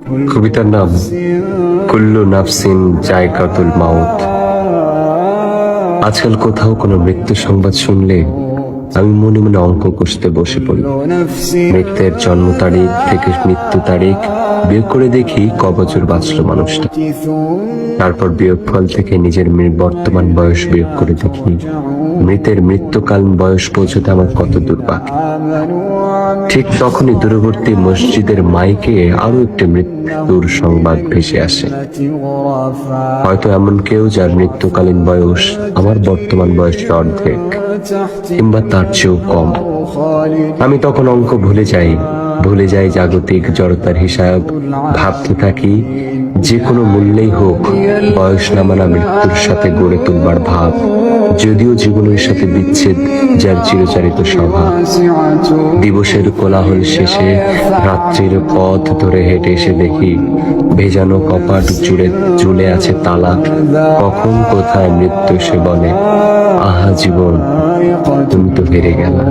কবিতার নাম কুল্লু নাফসিন জায়কাতুল মাউত। আজকাল কোথাও কোনো মৃত্যু সংবাদ শুনলে আমি মনে মনে অঙ্ক কষতে বসে পড়ি। মৃত্যুর জন্ম তারিখ থেকে মৃত্যু তারিখ বিয়োগ করে দেখি ক বছর বাঁচল মানুষটা। তারপর বিয়োগফল থেকে নিজের বর্তমান বয়স বিয়োগ করে দেখি মৃতের মৃত্যুকালীন বয়স পৌঁছতে আমার কত দূর বাকি। ঠিক তখনই দূরবর্তী মসজিদের মাইকে আরো একটি মৃত্যুর সংবাদ ভেসে আসে। হয়তো এমন কেউ যার মৃত্যুকালীন বয়স আমার বর্তমান বয়সের অর্ধেক কিংবা তার চেয়েও কম। আমি তখন অঙ্ক ভুলে যাই জাগতিক জড়তার হিসাব। ভাবতে থাকি যে কোনো মূল্যেই হোক বয়স নামানা মৃত্যুর সাথে গড়ে তুলবার ভাব, যদিও জীবনের সাথে বিচ্ছেদ যার চিরচারিত স্বভাব। দিবসের কোলাহল শেষে রাত্রির পথ ধরে হেঁটে এসে দেখি ভেজানো কপাট জুড়ে ঝুলে আছে তালা। কখন কোথায় মৃত্যু সে বলে, আহা জীবন তুমি তো হেরে গেলা।